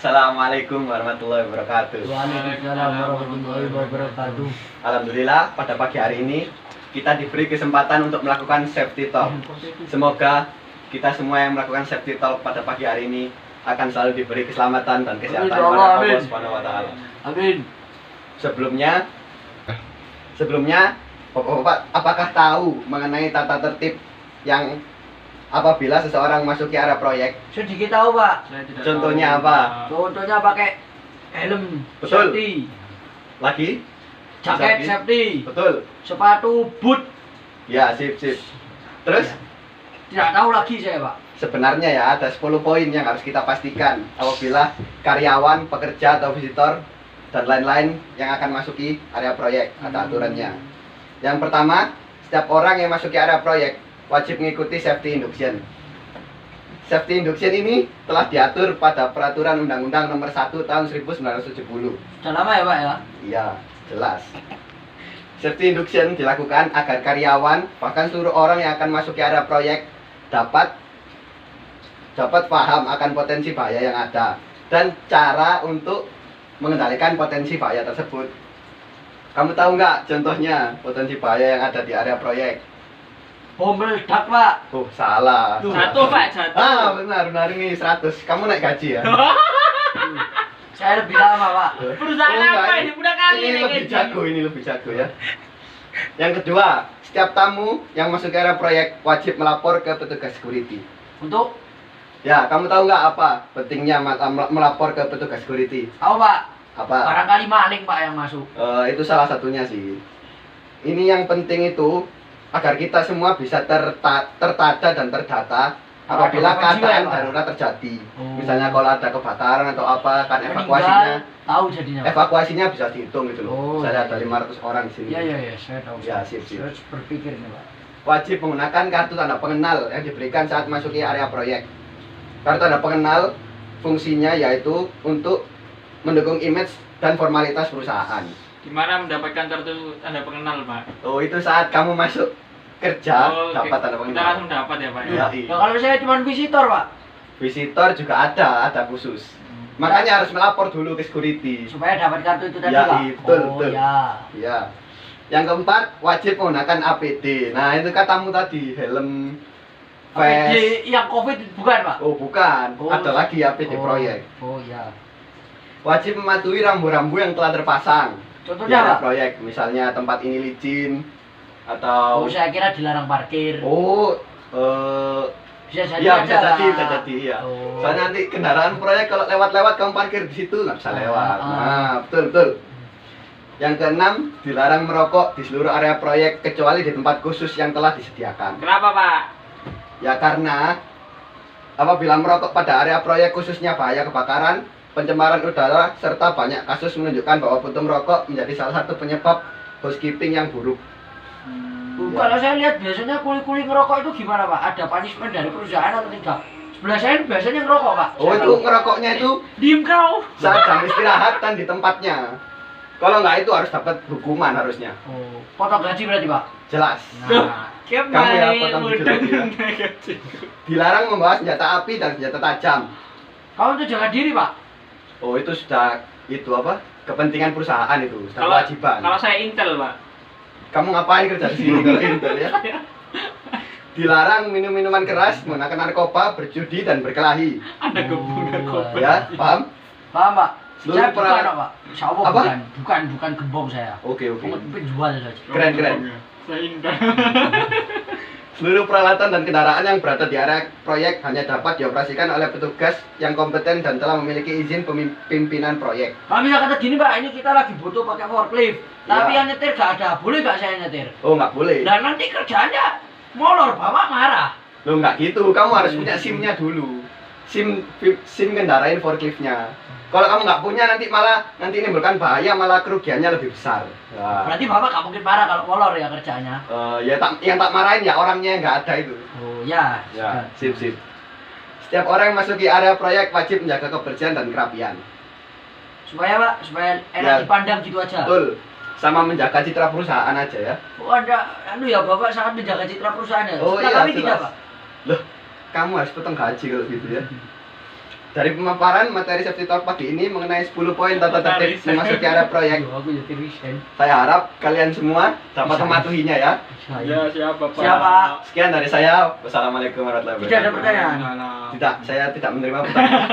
Assalamualaikum warahmatullahi wabarakatuh. Waalaikumsalam warahmatullahi wabarakatuh. Alhamdulillah pada pagi hari ini kita diberi kesempatan untuk melakukan safety talk. Semoga kita semua yang melakukan safety talk pada pagi hari ini akan selalu diberi keselamatan dan kesehatan Amin, oleh Allah amin. Subhanahu wa taala. Amin. Sebelumnya Bapak-bapak apakah tahu mengenai tata tertib yang apabila seseorang masuki area proyek? Sedikit tahu, Pak. Contohnya apa? Contohnya pakai helm Betul. safety, Lagi? jaket Bisa, safety, Betul. sepatu boot. Ya, sip. Terus Tidak tahu lagi saya, Pak. sebenarnya ya ada 10 poin yang harus kita pastikan apabila karyawan, pekerja atau visitor dan lain-lain yang akan masuki area proyek. Ada aturannya. Yang pertama, setiap orang yang masuki area proyek wajib mengikuti safety induction. Safety induction ini telah diatur pada Peraturan Undang-Undang Nomor 1 Tahun 1970. Sudah lama ya, Pak ya? Iya, jelas. Safety induction dilakukan agar karyawan bahkan seluruh orang yang akan masuki area proyek dapat paham akan potensi bahaya yang ada dan cara untuk mengendalikan potensi bahaya tersebut. Kamu tahu nggak contohnya potensi bahaya yang ada di area proyek? Bom meledak, Pak. Oh, salah. Jatuh, Pak, jatuh. Ah, benar ini 100. Kamu naik gaji ya? Saya lebih lama, Pak. Perusahaan Oh, enggak, apa ini? Udah kali ini ini lebih jago ya. Yang kedua, setiap tamu yang masuk ke area proyek wajib melapor ke petugas security. Untuk Ya, kamu tahu nggak apa pentingnya melapor ke petugas security? tahu, Pak. Apa? Barangkali maling, Pak, yang masuk. Itu salah satunya sih. Ini yang penting itu agar kita semua bisa tertata dan terdata apabila Ada korban jiwa, keadaan ya, Pak? darurat terjadi. Oh. Misalnya kalau ada kebakaran atau apa kan Meninggal, tahu jadinya, Pak. evakuasinya bisa dihitung gitu loh. Oh, Misalnya ada iya. 500 orang di sini. Iya, saya tahu. Ya, sip. Saya berpikir nih, Pak. Wajib menggunakan kartu tanda pengenal yang diberikan saat masuki area proyek. Kartu tanda pengenal fungsinya yaitu untuk mendukung image dan formalitas perusahaan. Gimana mendapatkan kartu tanda pengenal, Pak? Oh, itu saat kamu masuk kerja dapat tanda Kita pengenal. langsung dapat ya, Pak. Iya, Nah, kalau saya cuma visitor, Pak, Visitor juga ada khusus. Makanya harus melapor dulu ke security. supaya dapat kartu itu tadi, Ya, Pak. betul, Oh, betul. ya. Ya. Yang keempat, wajib menggunakan APD. Nah, itu katamu tadi, helm, vest. APD yang COVID bukan, Pak? Oh, bukan. Oh. Ada lagi APD Oh. proyek. Oh, ya. Wajib mematuhi rambu-rambu yang telah terpasang di Contohnya, area Pak? proyek. Misalnya tempat ini licin atau Oh, saya kira dilarang parkir. Oh, Bisa jadi iya aja, bisa jadi, Pak. ya. Oh. Soalnya nanti kendaraan proyek kalau lewat-lewat kamu parkir di situ nggak bisa lewat. Nah, betul. Yang keenam, dilarang merokok di seluruh area proyek kecuali di tempat khusus yang telah disediakan. Kenapa, Pak? Ya karena apabila merokok pada area proyek khususnya bahaya kebakaran, pencemaran udara serta banyak kasus menunjukkan bahwa puntung rokok menjadi salah satu penyebab housekeeping yang buruk. Ya. Kalau saya lihat biasanya kuli-kuli ngerokok itu gimana, Pak? Ada punishment dari perusahaan atau tidak? Sebelah saya biasanya ngerokok, Pak. Oh, Saya itu tahu. ngerokoknya itu Diem kau. saat jam istirahat dan di tempatnya. Kalau nggak itu harus dapat hukuman harusnya. Oh, potong gaji berarti, Pak? Jelas. Nah, Kamu ya, potong mudeng baju Dilarang membawa senjata api dan senjata tajam. kamu tuh jaga diri, Pak. Oh, itu sudah kepentingan perusahaan itu, sudah Kalau kewajiban. kalau saya intel, Pak. Kamu ngapain kerja di sini kalau intel ya? Dilarang minum minuman keras, menggunakan narkoba, berjudi dan berkelahi. Ada gebung narkoba. Ya, paham? Paham, Pak? Seluruh Saya bukan, peralatan- Pak. Insya Allah Apa? bukan gembong saya. Oke. Penjual saja. Keren. Saya intel. Seluruh peralatan dan kendaraan yang berada di area proyek hanya dapat dioperasikan oleh petugas yang kompeten dan telah memiliki izin pimpinan proyek. Kalau bisa kata gini, Pak, ini kita lagi butuh pakai forklift. Tapi Ya. yang nyetir gak ada. Boleh gak saya nyetir? Oh, nggak boleh. Dan nanti kerjanya molor, Bapak marah. Loh, nggak gitu. Kamu harus punya SIM-nya dulu. SIM kendarain forkliftnya. Kalau kamu nggak punya nanti menimbulkan bahaya, malah kerugiannya lebih besar. Nah, Berarti Bapak gak mungkin marah kalau molor ya kerjanya. yang tak marahin ya orangnya yang nggak ada itu. Oh, ya. Ya, sip. Setiap orang yang masuki area proyek wajib menjaga kebersihan dan kerapian. Supaya, Pak, supaya enak Ya. dipandang gitu aja. Betul. Sama menjaga citra perusahaan aja ya. Oh, ada ya, Bapak sangat menjaga citra perusahaan ya. Oh, Setelah iya, kami tidak, jelas. Pak. Loh, kamu harus potong gaji kalau gitu ya. Dari pemaparan materi safety talk pagi ini mengenai 10 poin tata tertib memasuki area proyek, Aduh, aku jadi resign. saya harap kalian semua dapat Bisa. mematuhinya ya. Ya, siapa, Pak? Siapa? Sekian dari saya. Wassalamualaikum warahmatullahi Tidak ada wabarakatuh. pertanyaan. Nah, nah. Tidak, saya tidak menerima pertanyaan.